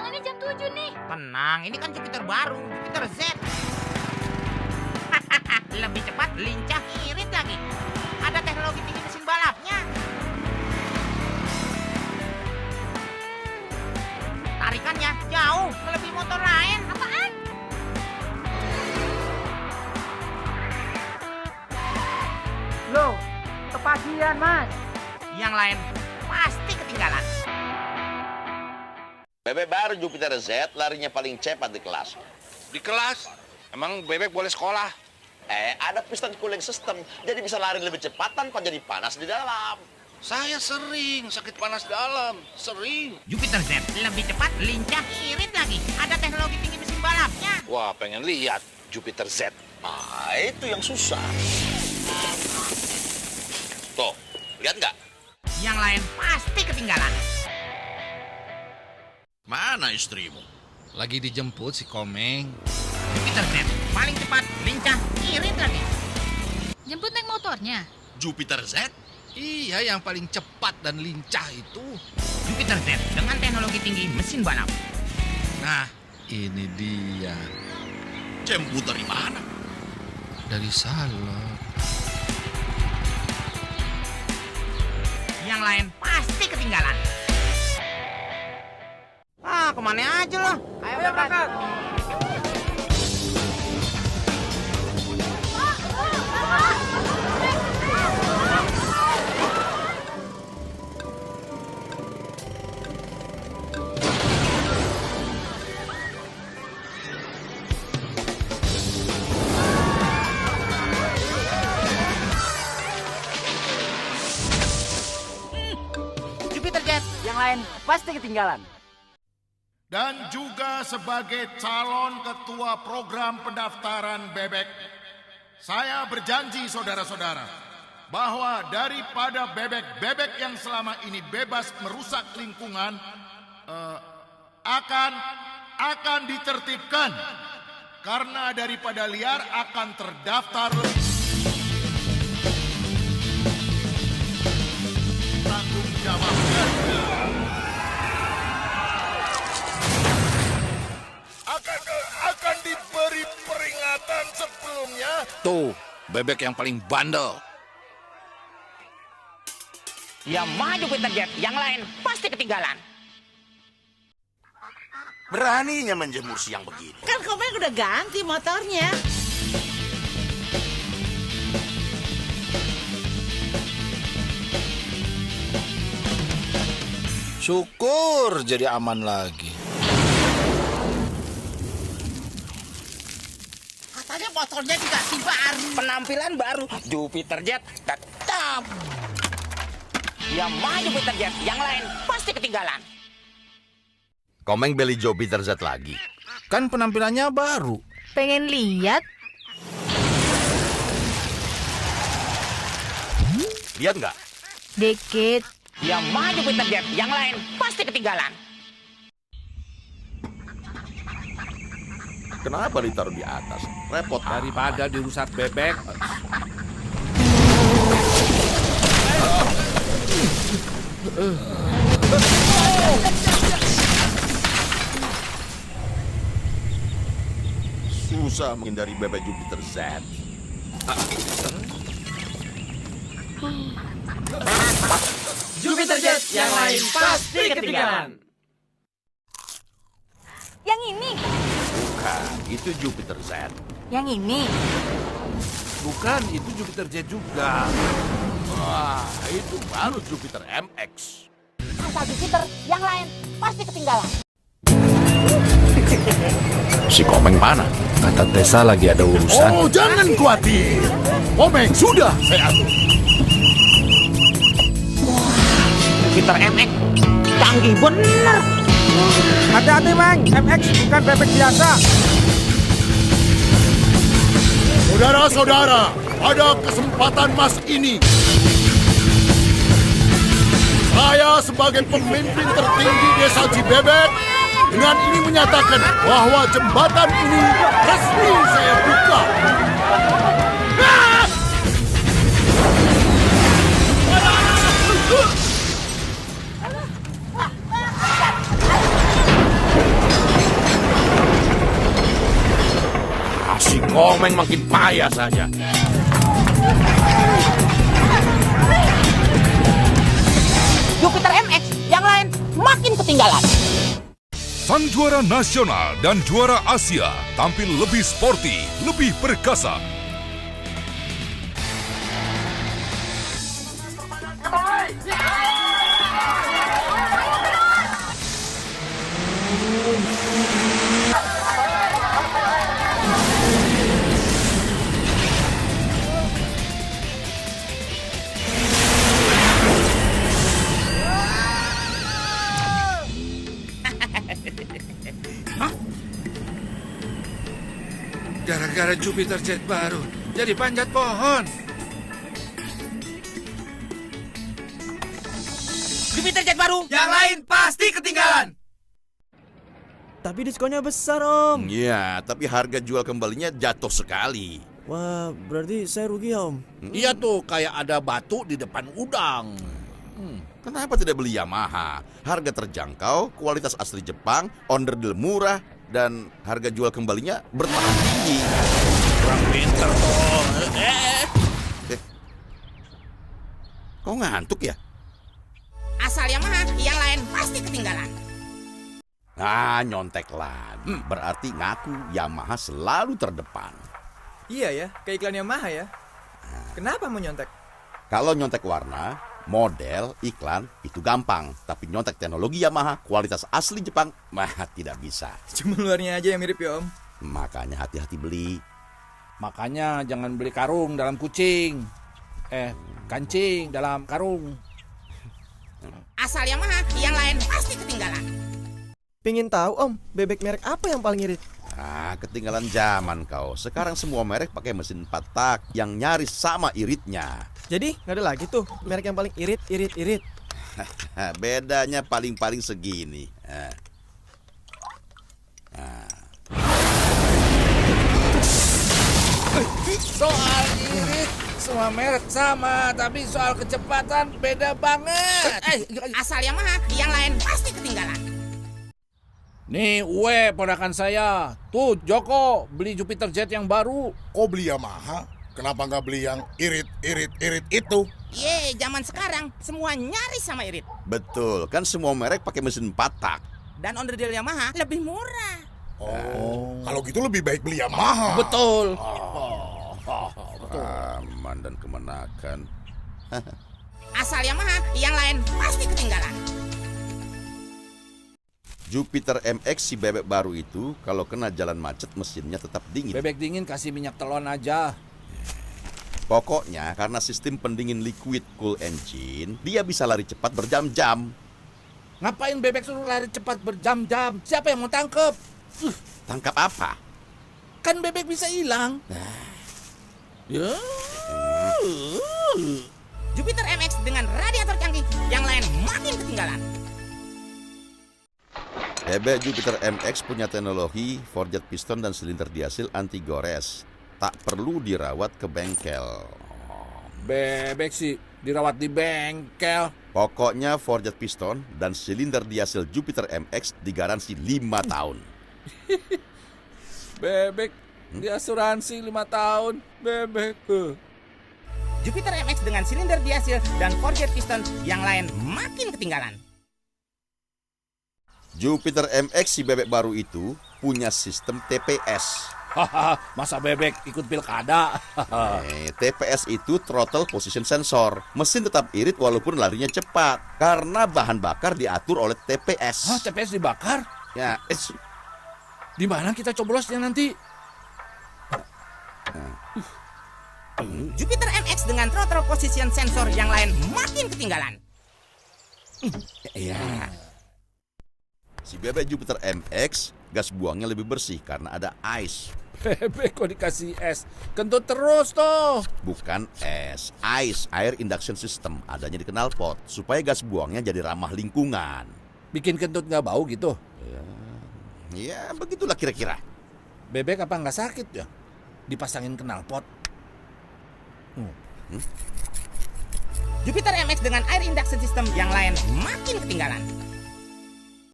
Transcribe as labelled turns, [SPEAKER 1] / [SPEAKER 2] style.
[SPEAKER 1] Penerbangannya jam 7 nih.
[SPEAKER 2] Tenang, ini kan Jupiter baru, Jupiter Z. Lebih cepat, lincah, irit lagi. Ada teknologi tinggi mesin balapnya. Tarikannya jauh, melebihi motor lain.
[SPEAKER 1] Apaan?
[SPEAKER 3] Loh, kepagian mas.
[SPEAKER 2] Yang lain pasti ketinggalan.
[SPEAKER 4] Bebek baru Jupiter Z larinya paling cepat di kelas.
[SPEAKER 5] Di kelas? Emang bebek boleh sekolah?
[SPEAKER 4] Ada piston cooling system, jadi bisa lari lebih cepat tanpa jadi panas di dalam.
[SPEAKER 5] Saya sering sakit panas dalam, sering.
[SPEAKER 2] Jupiter Z lebih cepat, lincah, irit lagi. Ada teknologi tinggi mesin balapnya.
[SPEAKER 5] Wah, pengen lihat Jupiter Z.
[SPEAKER 4] Nah, itu yang susah. Tuh, lihat nggak?
[SPEAKER 2] Yang lain pasti ketinggalan.
[SPEAKER 6] Mana istrimu?
[SPEAKER 7] Lagi dijemput si Komeng.
[SPEAKER 2] Jupiter Z paling cepat, lincah, irit lagi.
[SPEAKER 1] Jemput naik motornya.
[SPEAKER 6] Jupiter Z?
[SPEAKER 7] Iya, yang paling cepat dan lincah itu.
[SPEAKER 2] Jupiter Z dengan teknologi tinggi mesin balap.
[SPEAKER 7] Nah, ini dia.
[SPEAKER 6] Jemput dari mana?
[SPEAKER 7] Dari salon.
[SPEAKER 2] Yang lain pasti ketinggalan. Kemana aja loh?
[SPEAKER 3] Ayo berangkat.
[SPEAKER 2] Jupiter Z.
[SPEAKER 3] Yang lain pasti ketinggalan.
[SPEAKER 8] Dan juga sebagai calon ketua program pendaftaran bebek, saya berjanji saudara-saudara bahwa daripada bebek-bebek yang selama ini bebas merusak lingkungan akan ditertibkan, karena daripada liar akan terdaftar tanggung jawab. Akan diberi peringatan sebelumnya.
[SPEAKER 5] Tuh, bebek yang paling bandel.
[SPEAKER 2] Ya maju Jupiter Z, yang lain pasti ketinggalan.
[SPEAKER 6] Beraninya menjemur siang begini.
[SPEAKER 9] Kan Komeng udah ganti motornya.
[SPEAKER 5] Syukur jadi aman lagi.
[SPEAKER 9] Katanya motornya dikasih baru.
[SPEAKER 2] Penampilan baru, Jupiter Z tetap. Ya maju Jupiter Z, yang lain pasti ketinggalan.
[SPEAKER 4] Komeng beli Jupiter Z lagi.
[SPEAKER 7] Kan penampilannya baru.
[SPEAKER 1] Pengen lihat?
[SPEAKER 4] Lihat nggak?
[SPEAKER 1] Dikit.
[SPEAKER 2] Ya maju Jupiter Z, yang lain pasti ketinggalan.
[SPEAKER 4] Kenapa ditaruh di atas? Repot.
[SPEAKER 5] Daripada dirusak bebek.
[SPEAKER 4] Susah menghindari bebek Jupiter Z.
[SPEAKER 3] Jupiter Z, yang lain pasti ketinggalan.
[SPEAKER 1] Yang ini.
[SPEAKER 4] Bukan, itu Jupiter Z.
[SPEAKER 1] Yang ini.
[SPEAKER 5] Bukan, itu Jupiter Z juga.
[SPEAKER 4] Wah, itu baru Jupiter MX.
[SPEAKER 1] Asal Jupiter, yang lain pasti ketinggalan.
[SPEAKER 4] Si Komeng mana?
[SPEAKER 7] Kata Tessa lagi ada urusan.
[SPEAKER 8] Oh, jangan khawatir. Komeng sudah saya atur.
[SPEAKER 2] Jupiter MX canggih bener.
[SPEAKER 3] Hati-hati, Mang. MX bukan bebek biasa.
[SPEAKER 8] Saudara-saudara, pada kesempatan mas ini, saya sebagai pemimpin tertinggi desa Cibebek dengan ini menyatakan bahwa jembatan ini resmi saya buka. Komeng makin payah saja.
[SPEAKER 1] Jupiter MX, yang lain makin ketinggalan.
[SPEAKER 10] Sang juara nasional dan juara Asia tampil lebih sporty, lebih perkasa.
[SPEAKER 7] Gara-gara Jupiter Jet baru, jadi panjat pohon.
[SPEAKER 2] Jupiter Jet baru.
[SPEAKER 3] Yang lain pasti ketinggalan.
[SPEAKER 11] Tapi diskonnya besar, Om.
[SPEAKER 6] Iya, tapi harga jual kembalinya jatuh sekali.
[SPEAKER 11] Wah, berarti saya rugi ya, Om.
[SPEAKER 8] Iya tuh, kayak ada batu di depan udang.
[SPEAKER 6] Kenapa tidak beli Yamaha? Harga terjangkau, kualitas asli Jepang, onderdil murah, dan harga jual kembalinya bertahan tinggi.
[SPEAKER 8] Kurang pinter toh.
[SPEAKER 6] Kau ngantuk ya?
[SPEAKER 2] Asal Yamaha, yang lain pasti ketinggalan.
[SPEAKER 6] Ah, nyontek lagi. Berarti ngaku Yamaha selalu terdepan.
[SPEAKER 11] Iya ya, ke iklan Yamaha ya. Kenapa mau nyontek?
[SPEAKER 6] Kalau nyontek warna, model, iklan, itu gampang. Tapi nyontek teknologi Yamaha, kualitas asli Jepang, tidak bisa.
[SPEAKER 11] Cuma luarnya aja yang mirip ya, Om.
[SPEAKER 6] Makanya hati-hati beli.
[SPEAKER 7] Makanya jangan beli karung dalam kucing. Kancing dalam karung.
[SPEAKER 2] Asal Yamaha, yang lain pasti ketinggalan.
[SPEAKER 11] Pingin tahu, Om, bebek merek apa yang paling irit?
[SPEAKER 6] Ketinggalan zaman kau. Sekarang semua merek pakai mesin 4 tak yang nyaris sama iritnya.
[SPEAKER 11] Jadi nggak ada lagi tuh merek yang paling irit.
[SPEAKER 6] Bedanya paling-paling segini.
[SPEAKER 7] Soal irit, semua merek sama, tapi soal kecepatan beda banget.
[SPEAKER 2] Asal Yamaha, yang lain pasti ketinggalan.
[SPEAKER 7] Nih, Uwe, ponakan saya. Tuh, Joko, beli Jupiter Jet yang baru.
[SPEAKER 8] Kau beli Yamaha? Kenapa nggak beli yang irit itu?
[SPEAKER 2] Ye, zaman sekarang semua nyaris sama irit.
[SPEAKER 6] Betul, kan semua merek pakai mesin 4 tak.
[SPEAKER 2] Dan onderdil Yamaha lebih murah.
[SPEAKER 8] Kalau gitu lebih baik beli Yamaha.
[SPEAKER 7] Betul.
[SPEAKER 6] Aman dan kemenakan.
[SPEAKER 2] Asal Yamaha, yang lain pasti ketinggalan.
[SPEAKER 6] Jupiter MX si bebek baru itu kalau kena jalan macet mesinnya tetap dingin.
[SPEAKER 7] Bebek dingin kasih minyak telon aja.
[SPEAKER 6] Pokoknya karena sistem pendingin liquid cool engine, dia bisa lari cepat berjam-jam.
[SPEAKER 7] Ngapain bebek suruh lari cepat berjam-jam? Siapa yang mau tangkep?
[SPEAKER 6] Tangkap apa?
[SPEAKER 7] Kan bebek bisa hilang.
[SPEAKER 2] Jupiter MX dengan radiator canggih, yang lain makin ketinggalan.
[SPEAKER 6] Bebek Jupiter MX punya teknologi forjet piston dan silinder diasil anti gores. Tak perlu dirawat ke bengkel.
[SPEAKER 7] Bebek sih dirawat di bengkel.
[SPEAKER 6] Pokoknya forjet piston dan silinder diasil Jupiter MX digaransi 5 tahun.
[SPEAKER 7] Bebek di asuransi 5 tahun. Bebek.
[SPEAKER 2] Jupiter MX dengan silinder diasil dan forjet piston, yang lain makin ketinggalan.
[SPEAKER 6] Jupiter MX si bebek baru itu punya sistem TPS.
[SPEAKER 7] Masa bebek ikut pilkada?
[SPEAKER 6] TPS itu throttle position sensor. Mesin tetap irit walaupun larinya cepat karena bahan bakar diatur oleh TPS.
[SPEAKER 7] TPS dibakar?
[SPEAKER 6] Ya,
[SPEAKER 7] di mana kita coblosnya nanti?
[SPEAKER 2] Jupiter MX dengan throttle position sensor, yang lain makin ketinggalan.
[SPEAKER 6] Iya. Si bebek Jupiter MX gas buangnya lebih bersih karena ada ice.
[SPEAKER 7] Bebek kok dikasih es? Kentut terus toh.
[SPEAKER 6] Bukan es, ice, air induction system, adanya di knalpot supaya gas buangnya jadi ramah lingkungan.
[SPEAKER 7] Bikin kentut nggak bau gitu?
[SPEAKER 6] Ya begitulah kira-kira.
[SPEAKER 7] Bebek apa nggak sakit ya? Dipasangin knalpot.
[SPEAKER 2] Jupiter MX dengan air induction system, yang lain makin ketinggalan.